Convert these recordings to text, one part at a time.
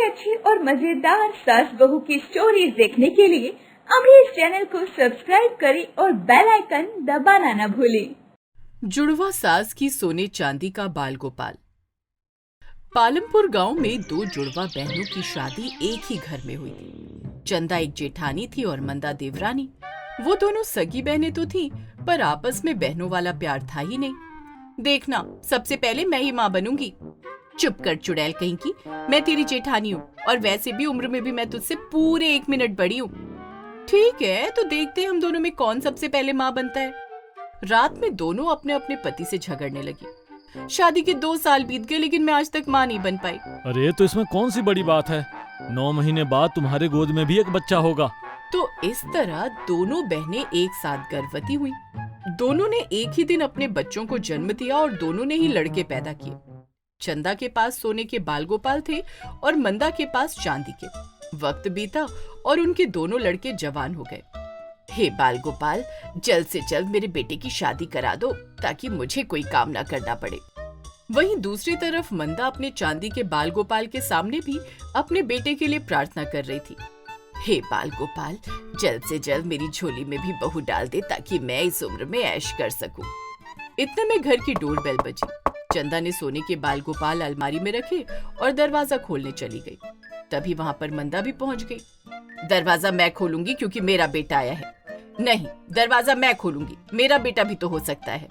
अच्छी और मजेदार सास बहू की स्टोरीज देखने के लिए अभी इस चैनल को सब्सक्राइब करें और बेल आइकन दबाना न भूलें। जुड़वा सास की सोने चांदी का बाल गोपाल। पालमपुर गांव में दो जुड़वा बहनों की शादी एक ही घर में हुई थी। चंदा एक जेठानी थी और मंदा देवरानी। वो दोनों सगी बहनें तो थीं, पर आपस में बहनों वाला प्यार था ही नहीं। देखना, सबसे पहले मैं ही माँ बनूंगी। चुप कर चुड़ैल कहीं की, मैं तेरी जेठानी हूँ और वैसे भी उम्र में भी मैं तुझसे पूरे 1 मिनट बड़ी हूँ। ठीक है, तो देखते हैं हम दोनों में कौन सबसे पहले माँ बनता है। रात में दोनों अपने अपने पति से झगड़ने लगी। शादी के 2 साल बीत गए, लेकिन मैं आज तक माँ नहीं बन पाई। अरे तो इसमें कौन सी बड़ी बात है? 9 महीने बाद तुम्हारे गोद में भी एक बच्चा होगा। तो इस तरह दोनों बहनें एक साथ गर्भवती हुई। दोनों ने एक ही दिन अपने बच्चों को जन्म दिया और दोनों ने ही लड़के पैदा किए। चंदा के पास सोने के बाल गोपाल थे और मंदा के पास चांदी के। वक्त बीता और उनके दोनों लड़के जवान हो गए। हे बाल गोपाल, जल्द से जल्द मेरे बेटे की शादी करा दो ताकि मुझे कोई काम ना करना पड़े। वहीं दूसरी तरफ मंदा अपने चांदी के बाल गोपाल के सामने भी अपने बेटे के लिए प्रार्थना कर रही थी। हे बाल गोपाल, जल्द से जल्द मेरी झोली में भी बहू डाल दे ताकि मैं इस उम्र में ऐश कर सकूं। इतने में घर की डोरबेल बजी। चंदा ने सोने के बाल गोपाल अलमारी में रखे और दरवाजा खोलने चली गई। तभी वहां पर मंदा भी पहुंच गई। दरवाजा मैं खोलूंगी क्योंकि मेरा बेटा आया है। नहीं, दरवाजा मैं खोलूंगी, मेरा बेटा भी तो हो सकता है।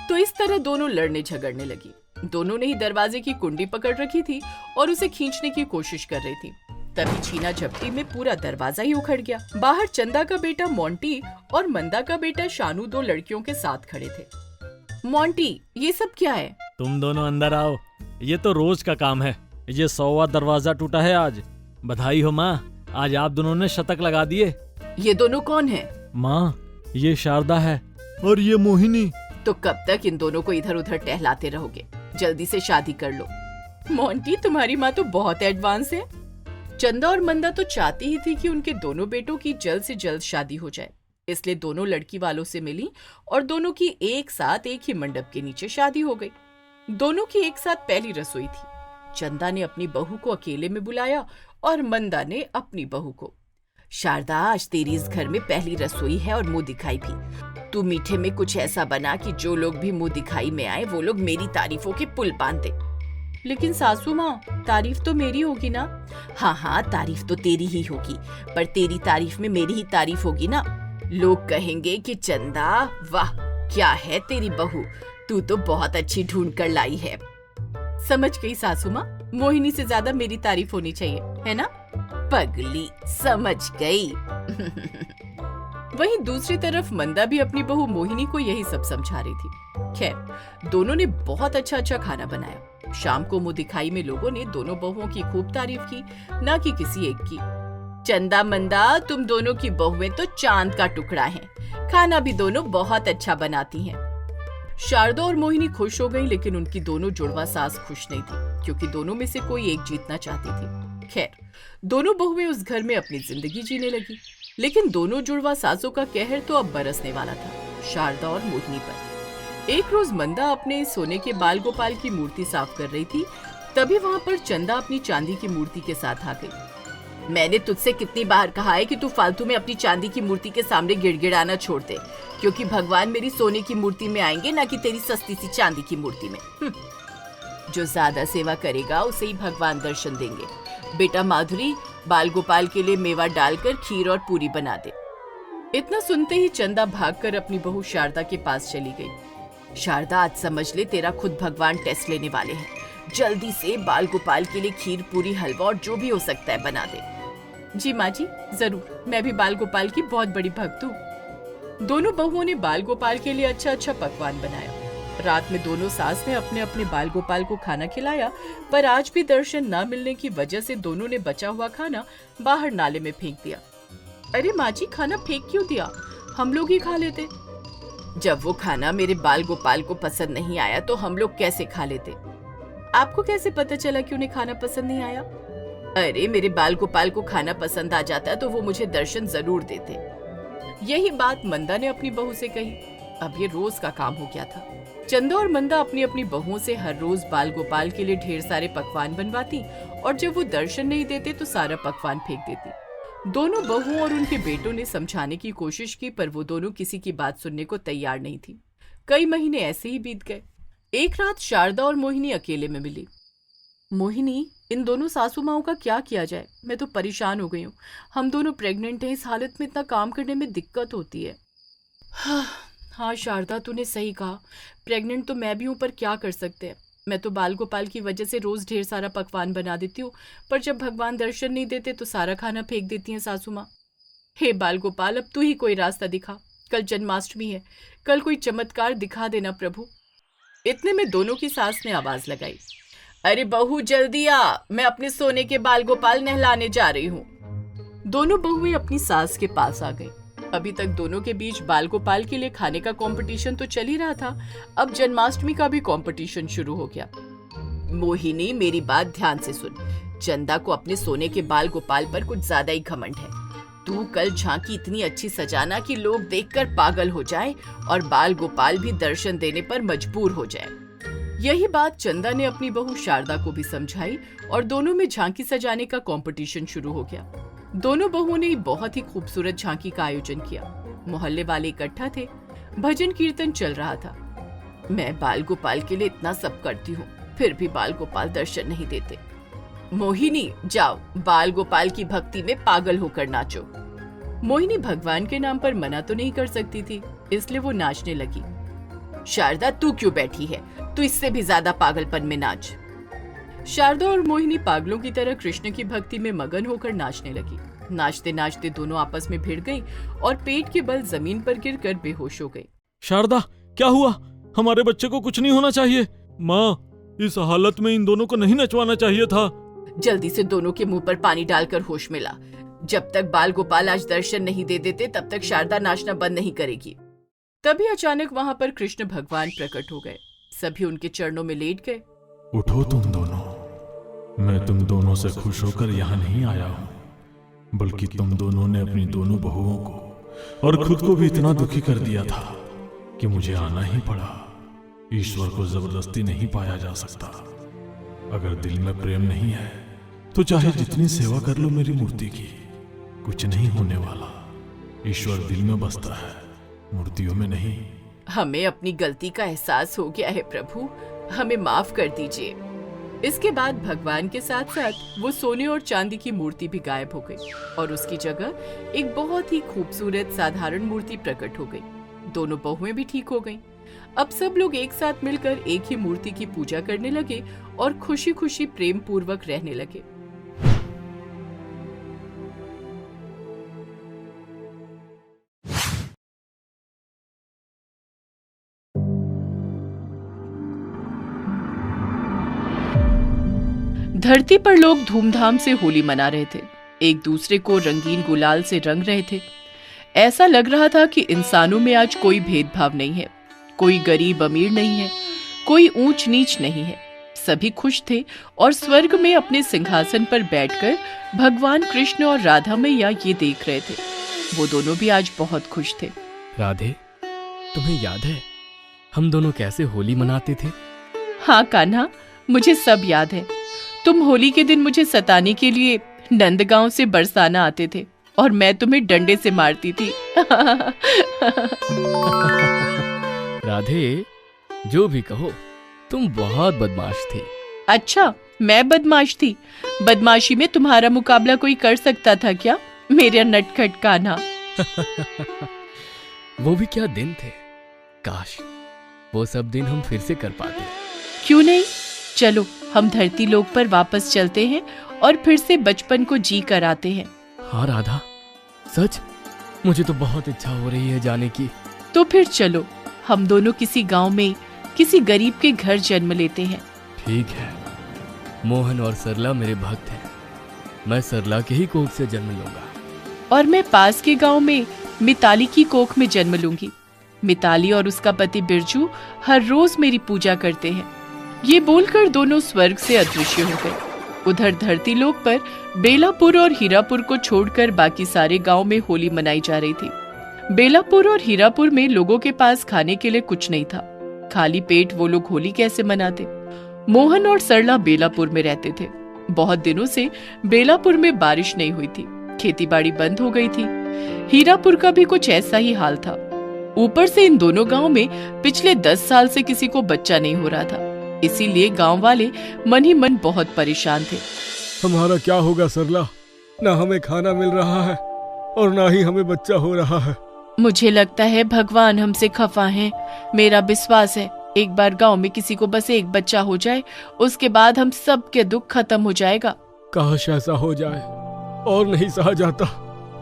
तो इस तरह दोनों लड़ने झगड़ने लगी। दोनों ने ही दरवाजे की कुंडी पकड़ रखी थी और उसे खींचने की कोशिश कर रही थी। तभी छीना झपटी में पूरा दरवाजा ही उखड़ गया। बाहर चंदा का बेटा मोंटी और मंदा का बेटा शानू 2 लड़कियों के साथ खड़े थे। मोंटी, ये सब क्या है? तुम दोनों अंदर आओ, ये तो रोज का काम है। ये 100वां दरवाजा टूटा है आज। बधाई हो माँ, आज आप दोनों ने शतक लगा दिए। ये दोनों कौन है? माँ, ये शारदा है और ये मोहिनी। तो कब तक इन दोनों को इधर उधर टहलाते रहोगे? जल्दी से शादी कर लो। मोंटी, तुम्हारी माँ तो बहुत एडवांस है। चंदा और मंदा तो चाहती ही थी कि उनके दोनों बेटों की जल्द से जल्द शादी हो जाए, इसलिए दोनों लड़की वालों से मिली और दोनों की एक साथ एक ही मंडप के नीचे शादी हो गई। दोनों की एक साथ पहली रसोई थी। चंदा ने अपनी बहू को अकेले में बुलाया और मंदा ने अपनी बहू को। शारदा, आज तेरी इस घर में पहली रसोई है और मुंह दिखाई भी। तू मीठे में कुछ ऐसा बना कि जो लोग भी मुंह दिखाई में आए वो लोग मेरी तारीफों के पुल बांध दे। लेकिन सासू माँ, तारीफ तो मेरी होगी ना? हाँ, तारीफ तो तेरी ही होगी, पर तेरी तारीफ में मेरी ही तारीफ होगी ना। लोग कहेंगे कि चंदा, वाह क्या है तेरी बहू, तू तो बहुत अच्छी ढूंढ कर लाई है। समझ गई सासू माँ, मोहिनी से ज्यादा मेरी तारीफ होनी चाहिए, है ना? पगली, समझ गई। वहीं दूसरी तरफ मंदा भी अपनी बहू मोहिनी को यही सब समझा रही थी। खैर, दोनों ने बहुत अच्छा खाना बनाया। शाम को मुंह दिखाई में लोगों ने दोनों बहुओं की खूब तारीफ की, ना कि किसी एक की। चंदा, मंदा, तुम दोनों की बहुएं तो चांद का टुकड़ा हैं। खाना भी दोनों बहुत अच्छा बनाती हैं। शारदा और मोहिनी खुश हो गई, लेकिन उनकी दोनों जुड़वा सास खुश नहीं थी, क्योंकि दोनों में से कोई एक जीतना चाहती थी। खैर, दोनों बहुएं उस घर में अपनी जिंदगी जीने लगी, लेकिन दोनों जुड़वा सासों का कहर तो अब बरसने वाला था, शारदा और मोहिनी पर। एक रोज मंदा अपने सोने के बाल गोपाल की मूर्ति साफ कर रही थी। तभी वहाँ पर चंदा अपनी चांदी की मूर्ति के साथ आ गई। मैंने तुझसे कितनी बार कहा है कि तू फालतू में अपनी चांदी की मूर्ति के सामने गिड़गिड़ाना छोड़ दे, क्योंकि भगवान मेरी सोने की मूर्ति में आएंगे, ना कि तेरी सस्ती सी चांदी की मूर्ति में। जो ज्यादा सेवा करेगा उसे ही भगवान दर्शन देंगे। बेटा माधुरी, बाल गोपाल के लिए मेवा डालकर खीर और पूरी बना दे। इतना सुनते ही चंदा भागकर अपनी बहू शारदा के पास चली गई। शारदा, आज समझ ले, तेरा खुद भगवान टेस्ट लेने वाले हैं। जल्दी से बाल गोपाल के लिए खीर, पूरी, हलवा और जो भी हो सकता है बना दे। जी माँ जी, जरूर। मैं भी बाल गोपाल की बहुत बड़ी भक्त हूँ। दोनों बहुओं ने बाल गोपाल के लिए अच्छा पकवान बनाया। रात में दोनों सास ने अपने अपने बाल गोपाल को खाना खिलाया, पर आज भी दर्शन न मिलने की वजह से दोनों ने बचा हुआ खाना बाहर नाले में फेंक दिया। अरे माँ जी, खाना फेंक क्यों दिया? हम लोग ही खा लेते। जब वो खाना मेरे बाल गोपाल को पसंद नहीं आया तो हम लोग कैसे खा लेते? आपको कैसे पता चला कि उन्हें खाना पसंद नहीं आया? अरे, मेरे बाल गोपाल को खाना पसंद आ जाता तो वो मुझे दर्शन जरूर देते। यही बात मंदा ने अपनी बहू से कही। अब ये रोज का काम हो गया था। चंदा और मंदा अपनी अपनी बहुओं से हर रोज बाल गोपाल के लिए ढेर सारे पकवान बनवाती और जब वो दर्शन नहीं देते तो सारा पकवान फेंक देती। दोनों बहुओं और उनके बेटों ने समझाने की कोशिश की, पर वो दोनों किसी की बात सुनने को तैयार नहीं थी। कई महीने ऐसे ही बीत गए। एक रात शारदा और मोहिनी अकेले में मिली। मोहिनी, इन दोनों सासू माओं का क्या किया जाए? मैं तो परेशान हो गई हूँ। हम दोनों प्रेग्नेंट हैं, इस हालत में इतना काम करने में दिक्कत होती है। हाँ शारदा, तूने सही कहा। प्रेग्नेंट तो मैं भी हूँ, पर क्या कर सकते हैं। मैं तो बाल गोपाल की वजह से रोज ढेर सारा पकवान बना देती हूँ, पर जब भगवान दर्शन नहीं देते तो सारा खाना फेंक देती हैं सासू माँ। हे बाल गोपाल, अब तू ही कोई रास्ता दिखा। कल जन्माष्टमी है, कल कोई चमत्कार दिखा देना प्रभु। इतने में दोनों की सास ने आवाज लगाई, अरे बहू जल्दी आ, मैं अपने सोने के बाल गोपाल नहलाने जा रही हूँ। दोनों बहुएं अपनी सास के पास आ गई। अभी तक दोनों के बीच बाल गोपाल के लिए खाने का कंपटीशन तो चल ही रहा था, अब जन्माष्टमी का भी कंपटीशन शुरू हो गया। मोहिनी, मेरी बात ध्यान से सुन। चंदा को अपने सोने के बाल गोपाल पर कुछ ज्यादा ही घमंड है। तू कल झांकी इतनी अच्छी सजाना कि लोग देखकर पागल हो जाएं और बाल गोपाल भी दर्शन देने पर मजबूर हो जाए। यही बात चंदा ने अपनी बहू शारदा को भी समझाई और दोनों में झांकी सजाने का कंपटीशन शुरू हो गया। दोनों बहुओं ने बहुत ही खूबसूरत झांकी का आयोजन किया। मोहल्ले वाले इकट्ठा थे, भजन कीर्तन चल रहा था। मैं बाल गोपाल के लिए इतना सब करती हूँ, फिर भी बाल गोपाल दर्शन नहीं देते। मोहिनी, जाओ बाल गोपाल की भक्ति में पागल होकर नाचो। मोहिनी भगवान के नाम पर मना तो नहीं कर सकती थी, इसलिए वो नाचने लगी। शारदा, तू क्यों बैठी है? तू इससे भी ज्यादा पागलपन में नाच। शारदा और मोहिनी पागलों की तरह कृष्ण की भक्ति में मगन होकर नाचने लगी। नाचते नाचते दोनों आपस में भिड़ गईं और पेट के बल जमीन पर गिरकर बेहोश हो गई। शारदा, क्या हुआ? हमारे बच्चे को कुछ नहीं होना चाहिए। माँ, इस हालत में इन दोनों को नहीं नचवाना चाहिए था। जल्दी से दोनों के मुंह पर पानी डालकर होश में ला। जब तक बाल गोपाल आज दर्शन नहीं दे देते तब तक शारदा नाचना बंद नहीं करेगी। तभी अचानक वहाँ पर कृष्ण भगवान प्रकट हो गए। सभी उनके चरणों में लेट गए। उठो तुम दोनों, मैं तुम दोनों से खुश होकर यहाँ नहीं आया हूँ, बल्कि तुम दोनों ने अपनी दोनों बहुओं को और खुद को भी इतना दुखी कर दिया था कि मुझे आना ही पड़ा। ईश्वर को जबरदस्ती नहीं पाया जा सकता। अगर दिल में प्रेम नहीं है तो चाहे जितनी सेवा कर लो मेरी मूर्ति की, कुछ नहीं होने वाला। ईश्वर दिल में बसता है, मूर्तियों में नहीं। हमें अपनी गलती का एहसास हो गया है प्रभु, हमें माफ कर दीजिए। इसके बाद भगवान के साथ साथ वो सोने और चांदी की मूर्ति भी गायब हो गई और उसकी जगह एक बहुत ही खूबसूरत साधारण मूर्ति प्रकट हो गई। दोनों बहुएं भी ठीक हो गईं। अब सब लोग एक साथ मिलकर एक ही मूर्ति की पूजा करने लगे और खुशी खुशी प्रेम पूर्वक रहने लगे। धरती पर लोग धूमधाम से होली मना रहे थे, एक दूसरे को रंगीन गुलाल से रंग रहे थे। ऐसा लग रहा था कि इंसानों में आज कोई भेदभाव नहीं है, कोई गरीब अमीर नहीं है, कोई ऊंच नीच नहीं है। सभी खुश थे और स्वर्ग में अपने सिंहासन पर बैठकर भगवान कृष्ण और राधा मैया ये देख रहे थे। वो दोनों भी आज बहुत खुश थे। राधे, तुम्हें याद है हम दोनों कैसे होली मनाते थे? हाँ कान्हा, मुझे सब याद है। तुम होली के दिन मुझे सताने के लिए नंदगांव से बरसाना आते थे और मैं तुम्हें डंडे से मारती थी। राधे, जो भी कहो, तुम बहुत बदमाश थी। अच्छा, मैं बदमाश थी? बदमाशी में तुम्हारा मुकाबला कोई कर सकता था क्या, मेरे नटखट कान्हा? वो भी क्या दिन थे। काश वो सब दिन हम फिर से कर पाते। क्यों नहीं, चलो हम धरती लोक पर वापस चलते हैं और फिर से बचपन को जी कर आते हैं। हाँ राधा, सच मुझे तो बहुत इच्छा हो रही है जाने की। तो फिर चलो हम दोनों किसी गांव में किसी गरीब के घर जन्म लेते हैं। ठीक है, मोहन और सरला मेरे भक्त हैं, मैं सरला के ही कोख से जन्म लूंगा। और मैं पास के गांव में मिताली की कोख में जन्म लूंगी। मिताली और उसका पति बिरजू हर रोज मेरी पूजा करते हैं। ये बोलकर दोनों स्वर्ग से अदृश्य हो गए। उधर धरती लोक पर बेलापुर और हीरापुर को छोड़कर बाकी सारे गांव में होली मनाई जा रही थी। बेलापुर और हीरापुर में लोगों के पास खाने के लिए कुछ नहीं था। खाली पेट वो लोग होली कैसे मनाते। मोहन और सरला बेलापुर में रहते थे। बहुत दिनों से बेलापुर में बारिश नहीं हुई थी, खेतीबाड़ी बंद हो गई थी। हीरापुर का भी कुछ ऐसा ही हाल था। ऊपर से इन दोनों गांव में पिछले 10 साल से किसी को बच्चा नहीं हो रहा था, इसीलिए गांव वाले मन ही मन बहुत परेशान थे। हमारा क्या होगा सरला? ना हमें खाना मिल रहा है और ना ही हमें बच्चा हो रहा है। मुझे लगता है भगवान हमसे खफा हैं। मेरा विश्वास है एक बार गांव में किसी को बस एक बच्चा हो जाए, उसके बाद हम सब के दुख खत्म हो जाएगा। काश ऐसा हो जाए, और नहीं सहा जाता।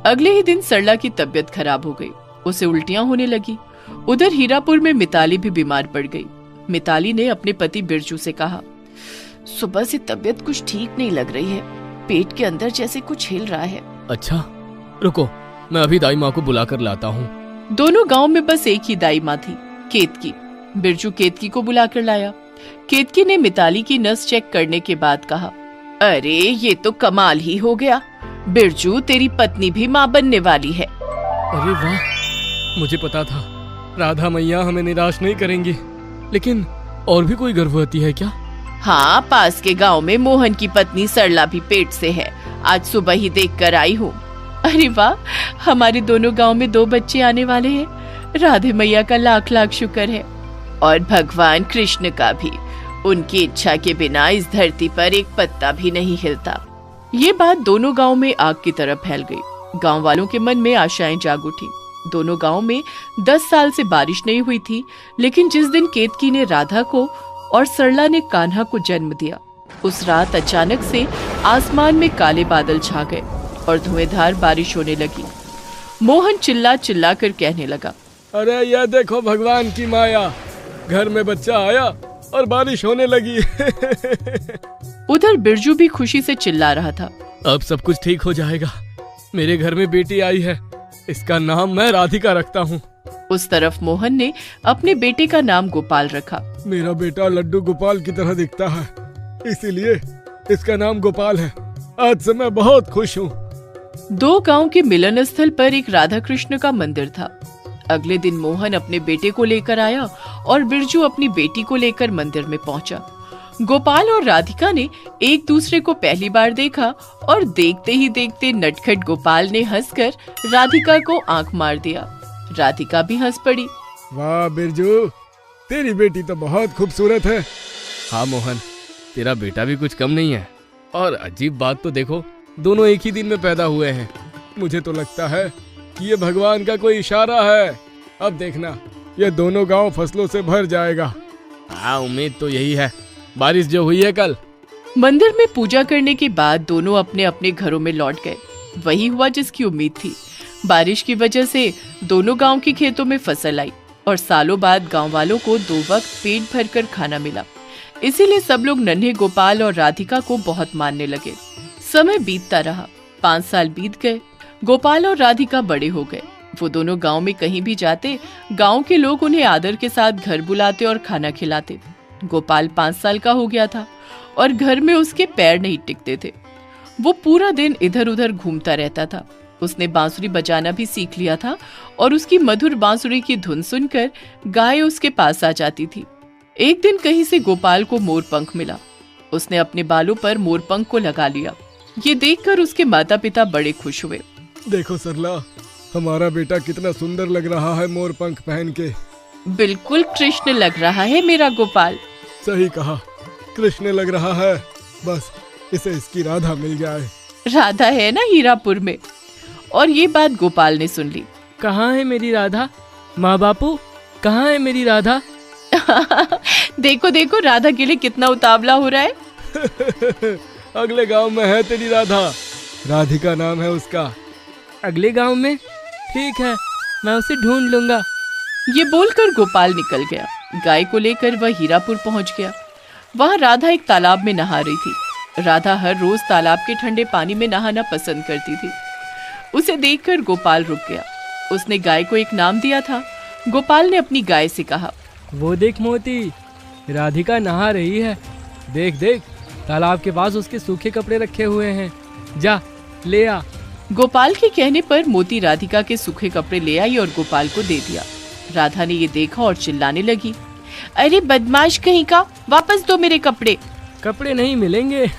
अगले ही दिन सरला की तबीयत खराब हो गई, उसे उल्टियां होने लगी। उधर हीरापुर में मिताली भी बीमार पड़ गई। मिताली ने अपने पति बिरजू से कहा, सुबह से तबीयत कुछ ठीक नहीं लग रही है, पेट के अंदर जैसे कुछ हिल रहा है। अच्छा रुको, मैं अभी दाई माँ को बुला कर लाता हूँ। दोनों गांव में बस एक ही दाई माँ थी, केतकी। बिरजू केतकी को बुला कर लाया। केतकी ने मिताली की नस चेक करने के बाद कहा, अरे ये तो कमाल ही हो गया, बिरजू तेरी पत्नी भी माँ बनने वाली है। अरे वाह, मुझे पता था राधा मैया हमें निराश नहीं करेंगी। लेकिन और भी कोई गर्भवती है क्या? हाँ, पास के गांव में मोहन की पत्नी सरला भी पेट से है, आज सुबह ही देख कर आई हूँ। अरे वाह, हमारे दोनों गांव में 2 बच्चे आने वाले हैं। राधे मैया का लाख लाख शुक्र है, और भगवान कृष्ण का भी। उनकी इच्छा के बिना इस धरती पर एक पत्ता भी नहीं हिलता। ये बात दोनों गांव में आग की तरह फैल गई। गांव वालों के मन में आशाएं जाग उठी। दोनों गांव में 10 साल से बारिश नहीं हुई थी, लेकिन जिस दिन केतकी ने राधा को और सरला ने कान्हा को जन्म दिया, उस रात अचानक से आसमान में काले बादल छा गए और धुएंधार बारिश होने लगी। मोहन चिल्ला चिल्ला कर कहने लगा, अरे यह देखो भगवान की माया, घर में बच्चा आया और बारिश होने लगी। उधर बिरजू भी खुशी से चिल्ला रहा था, अब सब कुछ ठीक हो जाएगा। मेरे घर में बेटी आई है, इसका नाम मैं राधिका रखता हूँ। उस तरफ मोहन ने अपने बेटे का नाम गोपाल रखा। मेरा बेटा लड्डू गोपाल की तरह दिखता है, इसीलिए इसका नाम गोपाल है। आज से मैं बहुत खुश हूँ। 2 गांव के मिलन स्थल पर एक राधा कृष्ण का मंदिर था। अगले दिन मोहन अपने बेटे को लेकर आया और बिरजू अपनी बेटी को लेकर मंदिर में पहुंचा। गोपाल और राधिका ने एक दूसरे को पहली बार देखा और देखते ही देखते नटखट गोपाल ने हंसकर राधिका को आंख मार दिया। राधिका भी हंस पड़ी। वाह बिरजू, तेरी बेटी तो बहुत खूबसूरत है। हाँ मोहन, तेरा बेटा भी कुछ कम नहीं है। और अजीब बात तो देखो, दोनों एक ही दिन में पैदा हुए हैं। मुझे तो लगता है कि ये भगवान का कोई इशारा है। अब देखना, ये दोनों गांव फसलों से भर जाएगा। हाँ, उम्मीद तो यही है। बारिश जो हुई है कल। मंदिर में पूजा करने के बाद दोनों अपने अपने घरों में लौट गए। वही हुआ जिसकी उम्मीद थी। बारिश की वजह से दोनों गांव के खेतों में फसल आई और सालों बाद गांव वालों को 2 वक्त पेट भरकर खाना मिला। इसीलिए सब लोग नन्हे गोपाल और राधिका को बहुत मानने लगे। समय बीतता रहा, 5 साल बीत गए। गोपाल और राधिका बड़े हो गए। वो दोनों गांव में कहीं भी जाते, गांव के लोग उन्हें आदर के साथ घर बुलाते और खाना खिलाते। गोपाल 5 साल का हो गया था और घर में उसके पैर नहीं टिकते थे। वो पूरा दिन इधर उधर घूमता रहता था। उसने बांसुरी बजाना भी सीख लिया था और उसकी मधुर बांसुरी की धुन सुनकर गाय उसके पास आ जाती थी। एक दिन कहीं से गोपाल को मोरपंख मिला। उसने अपने बालों पर मोरपंख को लगा लिया। ये देखकर उसके माता पिता बड़े खुश हुए। देखो सरला, हमारा बेटा कितना सुंदर लग रहा है मोरपंख पहन के। बिल्कुल कृष्ण लग रहा है मेरा गोपाल। सही कहा, कृष्ण लग रहा है। बस इसे इसकी राधा मिल जाए। राधा है ना हीरापुर में। और ये बात गोपाल ने सुन ली। कहाँ है मेरी राधा? माँ बापू, कहाँ है मेरी राधा? देखो देखो, राधा के लिए कितना उतावला हो रहा है। अगले गांव में है तेरी राधा, राधिका नाम है उसका। अगले गांव में? ठीक है, मैं उसे ढूंढ लूंगा। ये बोलकर गोपाल निकल गया। गाय को लेकर वह हीरापुर पहुंच गया। वहां राधा एक तालाब में नहा रही थी। राधा हर रोज तालाब के ठंडे पानी में नहाना पसंद करती थी। उसे देखकर गोपाल रुक गया। उसने गाय को एक नाम दिया था। गोपाल ने अपनी गाय से कहा, वो देख मोती, राधिका नहा रही है। देख देख, तालाब के पास उसके सूखे कपड़े रखे हुए हैं। जा ले आ। गोपाल के कहने पर मोती राधिका के सूखे कपड़े ले आई और गोपाल को दे दिया। राधा ने ये देखा और चिल्लाने लगी, अरे बदमाश कहीं का, वापस दो मेरे कपड़े। कपड़े नहीं मिलेंगे।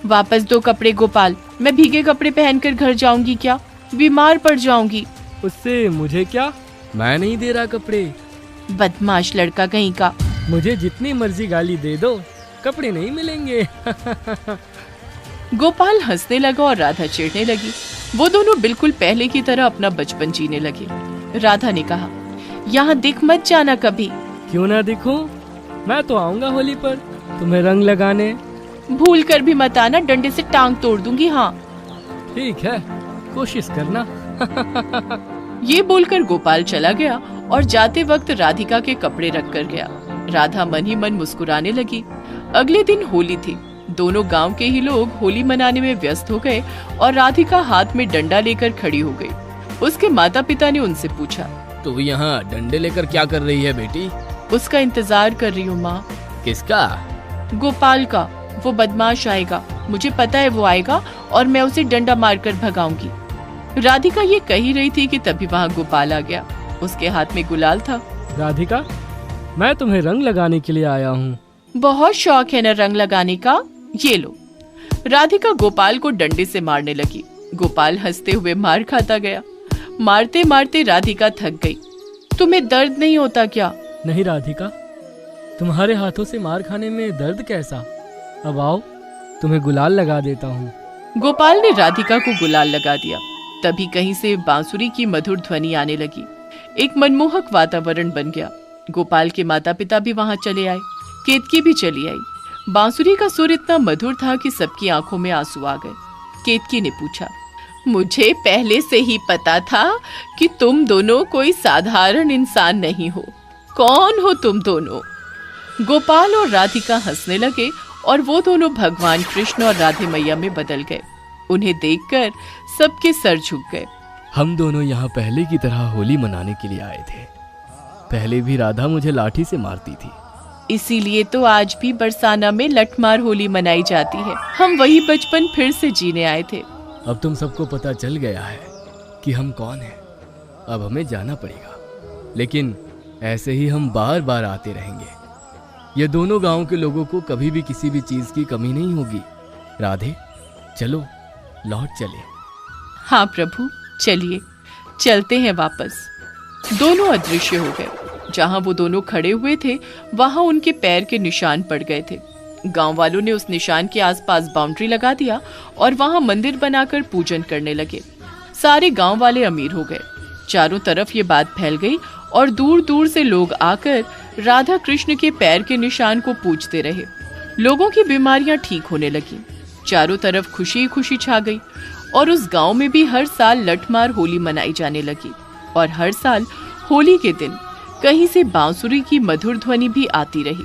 वापस दो कपड़े गोपाल, मैं भीगे कपड़े पहनकर घर जाऊंगी क्या? बीमार पड़ जाऊंगी। उससे मुझे क्या, मैं नहीं दे रहा कपड़े। बदमाश लड़का कहीं का। मुझे जितनी मर्जी गाली दे दो, कपड़े नहीं मिलेंगे। गोपाल हंसने लगा और राधा चिढ़ने लगी। वो दोनों बिल्कुल पहले की तरह अपना बचपन जीने लगे। राधा ने कहा, यहाँ दिख मत जाना कभी। क्यों ना दिखूं? मैं तो आऊंगा होली पर तुम्हें रंग लगाने। भूल कर भी मत आना, डंडे से टांग तोड़ दूंगी। हाँ ठीक है, कोशिश करना। ये बोलकर गोपाल चला गया और जाते वक्त राधिका के कपड़े रख कर गया। राधा मन ही मन मुस्कुराने लगी। अगले दिन होली थी। दोनों गांव के ही लोग होली मनाने में व्यस्त हो गए और राधिका हाथ में डंडा लेकर खड़ी हो गई। उसके माता पिता ने उनसे पूछा, तू यहाँ डंडे लेकर क्या कर रही है बेटी? उसका इंतजार कर रही हूँ माँ। किसका? गोपाल का। वो बदमाश आएगा, मुझे पता है वो आएगा और मैं उसे डंडा मारकर भगाऊंगी। राधिका ये कही रही थी कि तभी वहाँ गोपाल आ गया। उसके हाथ में गुलाल था। राधिका, मैं तुम्हें रंग लगाने के लिए आया हूँ। बहुत शौक है न रंग लगाने का, ये लो। राधिका गोपाल को डंडे से मारने लगी। गोपाल हंसते हुए मार खाता गया। मारते मारते राधिका थक गई। तुम्हें दर्द नहीं होता क्या? नहीं राधिका, तुम्हारे हाथों से मार खाने में दर्द कैसा। अब आओ, तुम्हें गुलाल लगा देता हूँ। गोपाल ने राधिका को गुलाल लगा दिया। तभी कहीं से बांसुरी की मधुर ध्वनि आने लगी। एक मनमोहक वातावरण बन गया। गोपाल के माता पिता भी वहां चले आए। केतकी भी चली आई। बांसुरी का सुर इतना मधुर था कि सबकी आंखों में आंसू आ गए। केतकी ने पूछा, मुझे पहले से ही पता था कि तुम दोनों कोई साधारण इंसान नहीं हो। कौन हो तुम दोनों? गोपाल और राधिका हंसने लगे और वो दोनों भगवान कृष्ण और राधे मैया में बदल गए। उन्हें देखकर सबके सर झुक गए। हम दोनों यहाँ पहले की तरह होली मनाने के लिए आए थे। पहले भी राधा मुझे लाठी से मारती थी। इसीलिए तो आज भी बरसाना में लठमार होली मनाई जाती है। हम वही बचपन फिर से जीने आए थे। अब तुम सबको पता चल गया है कि हम कौन हैं। अब हमें जाना पड़ेगा, लेकिन ऐसे ही हम बार बार आते रहेंगे। ये दोनों गांव के लोगों को कभी भी किसी भी चीज की कमी नहीं होगी। राधे, चलो लौट चले। हाँ प्रभु, चलिए चलते हैं वापस। दोनों अदृश्य हो गए। जहाँ वो दोनों खड़े हुए थे वहाँ उनके पैर के निशान पड़ गए थे। गांव वालों ने उस निशान के आसपास बाउंड्री लगा दिया और वहाँ मंदिर बनाकर पूजन करने लगे। सारे गांव वाले अमीर हो गए। चारों तरफ ये बात फैल गई और दूर दूर से लोग आकर राधा कृष्ण के पैर के निशान को पूजते रहे। लोगों की बीमारियां ठीक होने लगी। चारों तरफ खुशी खुशी छा गई और उस गांव में भी हर साल लठमार होली मनाई जाने लगी। और हर साल होली के दिन कहीं से बांसुरी की मधुर ध्वनि भी आती रही।